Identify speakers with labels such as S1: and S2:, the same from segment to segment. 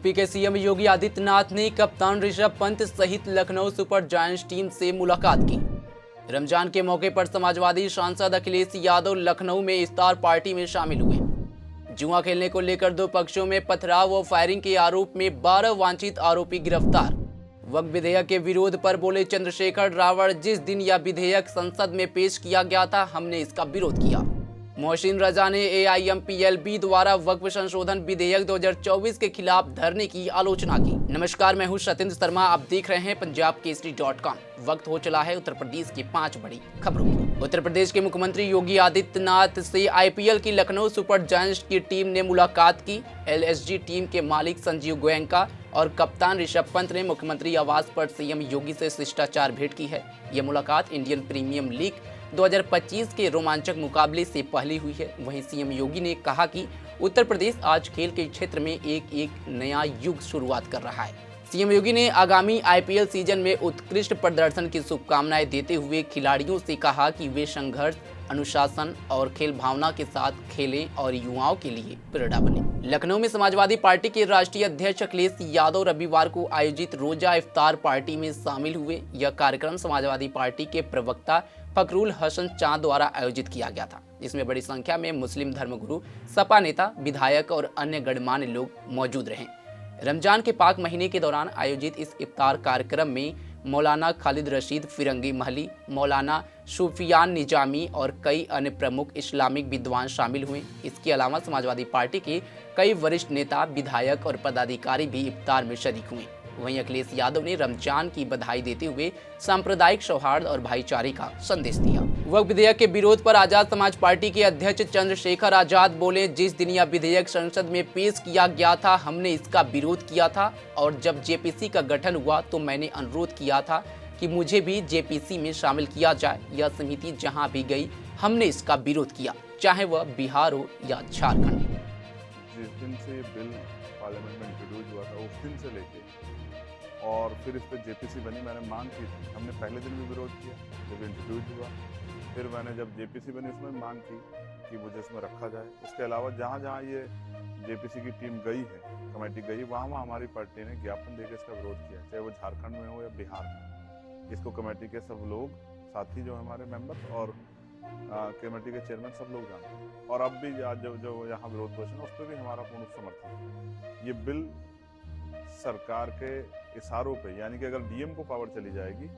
S1: UP के CM Yogi Adityanath ने कप्तान ऋषभ पंत सहित लखनऊ सुपर जायंट्स टीम से मुलाकात की। रमजान के मौके पर समाजवादी सांसद अखिलेश यादव लखनऊ में इफ्तार पार्टी में शामिल हुए। जुआ खेलने को लेकर दो पक्षों में पथराव व फायरिंग के आरोप में 12 वांछित आरोपी गिरफ्तार। वक्फ विधेयक के विरोध पर बोले चंद्रशेखर रावण, जिस दिन यह विधेयक संसद में पेश किया गया था हमने इसका विरोध किया। मोहसिन रजा ने AIMPLB द्वारा वक्फ संशोधन विधेयक 2024 के खिलाफ धरने की आलोचना की। नमस्कार, मैं हूं सत्येंद्र शर्मा, आप देख रहे हैं पंजाबकेसरी.com। वक्त हो चला है उत्तर प्रदेश की 5 बड़ी खबरों की। उत्तर प्रदेश के मुख्यमंत्री योगी आदित्यनाथ से IPL की लखनऊ सुपर जायंट्स की टीम ने मुलाकात की। LSG टीम के मालिक संजीव गोयनका और कप्तान ऋषभ पंत ने मुख्यमंत्री आवास पर CM योगी से शिष्टाचार भेंट की है। यह मुलाकात इंडियन प्रीमियम लीग 2025 के रोमांचक मुकाबले से पहले हुई है। वहीं CM योगी ने कहा कि उत्तर प्रदेश आज खेल के क्षेत्र में एक नया युग शुरुआत कर रहा है। CM योगी ने आगामी IPL सीजन में उत्कृष्ट प्रदर्शन की शुभकामनाएं देते हुए खिलाड़ियों से कहा कि वे संघर्ष, अनुशासन और खेल भावना के साथ खेलें और युवाओं के लिए प्रेरणा बने। लखनऊ में समाजवादी पार्टी के राष्ट्रीय अध्यक्ष अखिलेश यादव रविवार को आयोजित रोजा इफ्तार पार्टी में शामिल हुए। यह कार्यक्रम समाजवादी पार्टी के प्रवक्ता फखरुल हसन चांद द्वारा आयोजित किया गया था। इसमें बड़ी संख्या में मुस्लिम धर्मगुरु, सपा नेता, विधायक और अन्य गणमान्य लोग मौजूद रहे। रमजान के पाक महीने के दौरान आयोजित इस इफ्तार कार्यक्रम में मौलाना खालिद रशीद फिरंगी महली, मौलाना सुफियान निजामी और कई अन्य प्रमुख इस्लामिक विद्वान शामिल हुए। इसके अलावा समाजवादी पार्टी के कई वरिष्ठ नेता, विधायक और पदाधिकारी भी इफ्तार में शरीक हुए। वहीं अखिलेश यादव ने रमजान की बधाई देते हुए सांप्रदायिक सौहार्द और भाईचारे का संदेश दिया। वक्फ विधेयक के विरोध पर आजाद समाज पार्टी के अध्यक्ष चंद्रशेखर आजाद बोले, जिस दिन यह विधेयक संसद में पेश किया गया था हमने इसका विरोध किया था और जब JPC का गठन हुआ तो मैंने अनुरोध किया था कि मुझे भी JPC में शामिल किया जाए। यह समिति जहां भी गई हमने इसका विरोध किया, चाहे वह बिहार हो या झारखंड।
S2: जिस दिन से ये बिल पार्लियामेंट में इंट्रोड्यूस हुआ था उस दिन से लेके और फिर इस पर JPC बनी, मैंने मांग की थी। हमने पहले दिन भी विरोध किया जब इंट्रोड्यूस हुआ, फिर मैंने जब JPC बनी उसमें मांग की कि मुझे इसमें रखा जाए। उसके अलावा जहाँ जहाँ ये JPC की टीम गई है, कमेटी गई, वहाँ हमारी पार्टी ने ज्ञापन देकर इसका विरोध किया, चाहे वो झारखंड में हो या बिहार में। इसको कमेटी के सब लोग, साथी जो हमारे मेंबर और कमेटी के चेयरमैन सब लोग जानते हैं। और अब भी आज जो यहाँ विरोध प्रदर्शन है उस पर भी हमारा पूर्ण समर्थन है। ये बिल सरकार के इशारों पे, यानी कि अगर DM को पावर चली जाएगी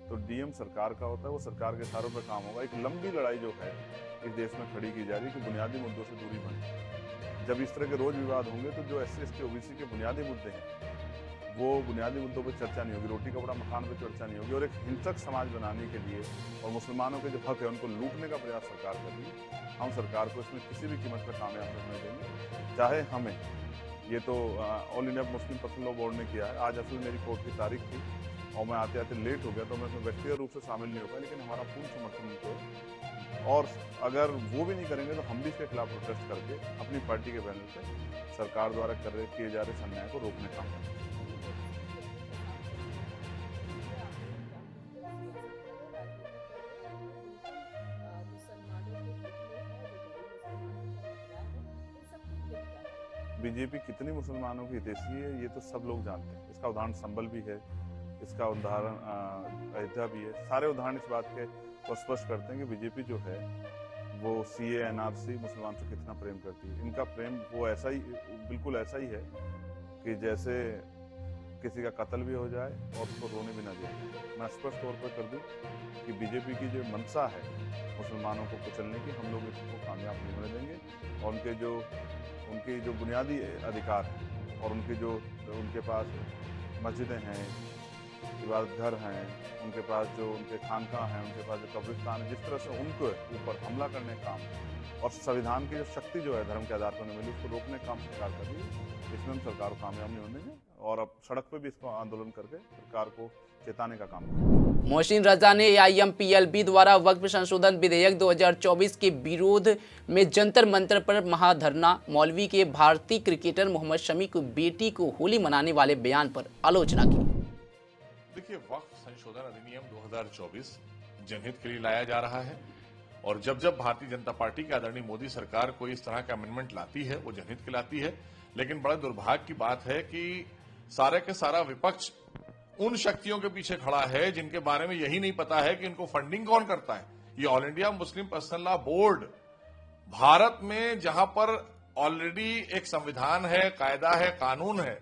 S2: तो DM सरकार का होता है, वो सरकार के इशारों पे काम होगा। एक लंबी लड़ाई जो है इस देश में खड़ी की जा रही है कि बुनियादी मुद्दों से दूरी बने। जब इस तरह के रोज विवाद होंगे तो जो SC ST OBC के बुनियादी मुद्दे हैं वो बुनियादी मुद्दों पर चर्चा नहीं होगी, रोटी कपड़ा मकान पर चर्चा नहीं होगी। और एक हिंसक समाज बनाने के लिए और मुसलमानों के जो हक है उनको लूटने का प्रयास सरकार कर रही है। हम सरकार को इसमें किसी भी कीमत पर कामयाब नहीं देंगे, चाहे हमें। ये तो all India Muslim personal law board ने किया है। आज असल मेरी कोर्ट की तारीख थी और मैं आते आते लेट हो गया, तो मैं इसमें व्यक्तिगत रूप से शामिल नहीं हो पाया, लेकिन हमारा पूर्ण समर्थन उनको है। और अगर वो भी नहीं करेंगे तो हम भी इसके खिलाफ प्रोटेस्ट करके अपनी पार्टी के बैनर से सरकार द्वारा किए जा रहे अन्याय को रोकने का काम करेंगे। बीजेपी कितनी मुसलमानों की हितैषी है ये तो सब लोग जानते हैं। इसका उदाहरण संबल भी है, इसका उदाहरण अयोध्या भी है। सारे उदाहरण इस बात के को स्पष्ट करते हैं कि बीजेपी जो है वो CA NRC मुसलमान से कितना प्रेम करती है। इनका प्रेम वो ऐसा ही, बिल्कुल ऐसा ही है कि जैसे किसी का कत्ल भी हो जाए और उसको रोने भी ना जाए। मैं स्पष्ट तौर पर कर दूं कि बीजेपी की जो मंशा है मुसलमानों को कुचलने की, हम लोग इसको कामयाब नहीं होने देंगे। और उनके जो बुनियादी अधिकार हैं और उनके पास मस्जिदें हैं, इबादत घर हैं, उनके पास जो उनके खानका हैं, उनके पास जो कब्रिस्तान है, जिस तरह से उनको ऊपर हमला करने का काम और संविधान की जो शक्ति जो है धर्म के आधार पर मिली उसको रोकने का काम सरकार कर रही है। इसमें हम सरकार को कामयाब नहीं होने देंगे और अब सड़क पर भी इसको आंदोलन करके सरकार को चेताने का काम करेंगे।
S1: मोहसिन रजा ने AIMPLB द्वारा वक्फ संशोधन विधेयक 2024 के विरोध में जंतर मंतर पर महाधरना। मौलवी के भारतीय क्रिकेटर मोहम्मद शमी की बेटी को होली मनाने वाले बयान पर आलोचना की।
S3: देखिए, वक्फ संशोधन अधिनियम 2024 जनहित के लिए लाया जा रहा है और जब जब भारतीय जनता पार्टी की आदरणीय मोदी सरकार कोई इस तरह का अमेंडमेंट लाती है वो जनहित के लाती है। लेकिन बड़े दुर्भाग्य की बात है कि सारे के सारा विपक्ष उन शक्तियों के पीछे खड़ा है जिनके बारे में यही नहीं पता है कि इनको फंडिंग कौन करता है। ये all India Muslim personal law board Bharat में जहां पर ऑलरेडी एक संविधान है, कायदा है, कानून है,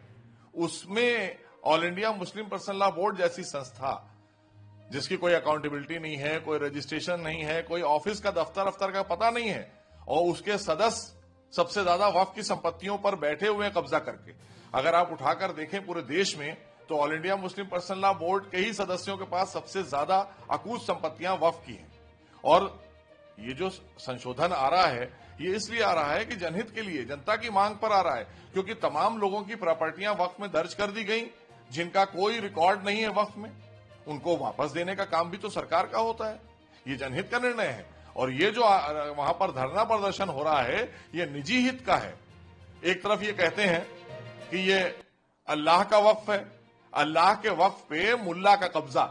S3: उसमें all India Muslim personal law board जैसी संस्था जिसकी कोई अकाउंटेबिलिटी नहीं है, कोई रजिस्ट्रेशन नहीं है, कोई ऑफिस का दफ्तर का पता नहीं है और उसके सदस्य सबसे ज्यादा वक्फ की संपत्तियों पर बैठे हुए हैं कब्जा करके। अगर आप उठाकर देखें पूरे देश में तो all India Muslim personal law board के ही सदस्यों के पास सबसे ज्यादा अकूत संपत्तियां वक्फ की हैं। और ये जो संशोधन आ रहा है ये इसलिए आ रहा है कि जनहित के लिए, जनता की मांग पर आ रहा है, क्योंकि तमाम लोगों की प्रॉपर्टियां वक्फ में दर्ज कर दी गई जिनका कोई रिकॉर्ड नहीं है वक्फ में, उनको वापस देने का काम भी तो सरकार का होता है। ये जनहित का निर्णय है और ये जो वहां पर धरना प्रदर्शन हो रहा है ये निजी हित का है। एक तरफ ये कहते हैं कि ये अल्लाह का वक्फ है, अल्लाह के वक्फ पे मुल्ला का कब्जा,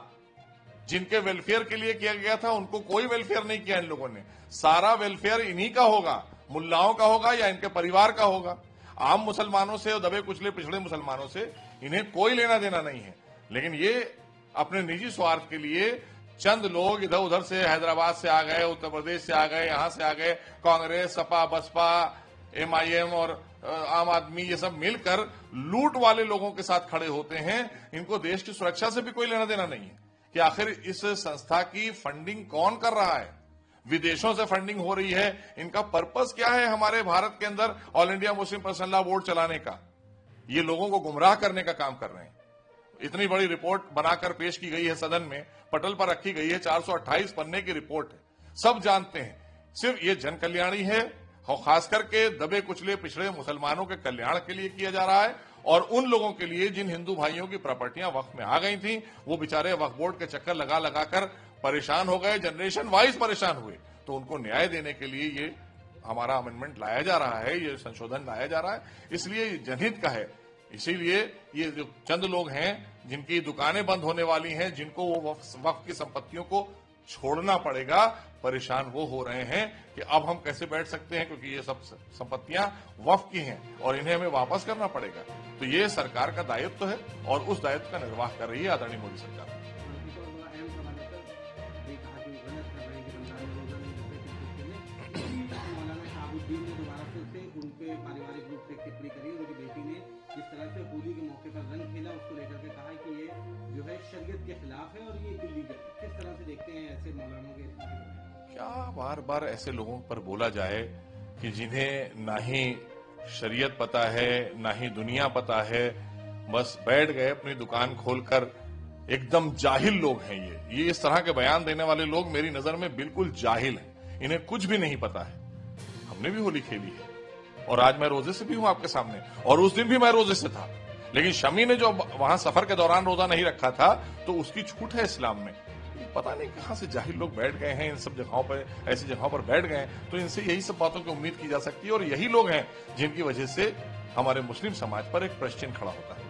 S3: जिनके वेलफेयर के लिए किया गया था उनको कोई वेलफेयर नहीं किया इन लोगों ने। सारा वेलफेयर इन्हीं का होगा, मुल्लाओं का होगा या इनके परिवार का होगा। आम मुसलमानों से और दबे कुचले पिछड़े मुसलमानों से इन्हें कोई लेना देना नहीं है। लेकिन ये अपने निजी स्वार्थ के लिए चंद लोग इधर उधर से, हैदराबाद से आ गए, उत्तर प्रदेश से आ गए, यहां से आ गए, कांग्रेस, सपा, बसपा, एमआईएम और आम आदमी, ये सब मिलकर लूट वाले लोगों के साथ खड़े होते हैं। इनको देश की सुरक्षा से भी कोई लेना देना नहीं है कि आखिर इस संस्था की फंडिंग कौन कर रहा है। विदेशों से फंडिंग हो रही है, इनका पर्पस क्या है हमारे भारत के अंदर all India Muslim personal law board चलाने का? ये लोगों को गुमराह करने का काम कर रहे हैं। इतनी बड़ी रिपोर्ट बनाकर पेश की गई है, सदन में पटल पर रखी गई है, 428 पन्ने की रिपोर्ट है। सब जानते हैं सिर्फ ये जन कल्याणी है और खास करके दबे कुचले पिछड़े मुसलमानों के कल्याण के लिए किया जा रहा है और उन लोगों के लिए जिन हिंदू भाइयों की प्रॉपर्टियां वक्फ में आ गई थी वो बेचारे वक्फ बोर्ड के चक्कर लगा लगाकर परेशान हो गए, जनरेशन वाइज परेशान हुए। तो उनको न्याय देने के लिए ये हमारा अमेंडमेंट लाया जा रहा है, ये संशोधन लाया जा रहा है, इसलिए ये जनहित का है। इसीलिए ये जो चंद लोग हैं जिनकी दुकानें बंद होने वाली हैं, जिनको वो वक्फ की संपत्तियों को छोड़ना पड़ेगा, परेशान वो हो रहे हैं कि अब हम कैसे बैठ सकते हैं, क्योंकि ये सब संपत्तियां वक्फ की हैं और इन्हें हमें वापस करना पड़ेगा। तो ये सरकार का दायित्व है और उस दायित्व का निर्वाह कर रही है आदरणीय मोदी सरकार।
S4: उनके पारिवारिक रूप से टिप्पणी करी, उनकी बेटी ने जिस तरह से होली के मौके पर रंग खेला उसको लेकर के कहा कि ये जो है शरीयत के खिलाफ है और ये इल्लीगल। किस तरह से देखते हैं ऐसे मौलानों के?
S3: क्या बार बार ऐसे लोगों पर बोला जाए कि जिन्हें ना ही शरीयत पता है ना ही दुनिया पता है, बस बैठ गए अपनी दुकान खोलकर। एकदम जाहिल लोग हैं ये इस तरह के बयान देने वाले लोग मेरी नजर में बिल्कुल जाहिल हैं। इन्हें कुछ भी नहीं पता है। हमने भी होली खेली है और आज मैं रोजे से भी हूं आपके सामने और उस दिन भी मैं रोजे से था। लेकिन शमी ने जो वहां सफर के दौरान रोजा नहीं रखा था तो उसकी छूट है इस्लाम में। पता नहीं कहां से जाहिल लोग बैठ गए हैं इन सब जगहों पर, ऐसी जगहों पर बैठ गए हैं। तो इनसे यही सब बातों की उम्मीद की जा सकती है और यही लोग हैं जिनकी वजह से हमारे मुस्लिम समाज पर एक प्रश्न चिन्ह खड़ा होता है।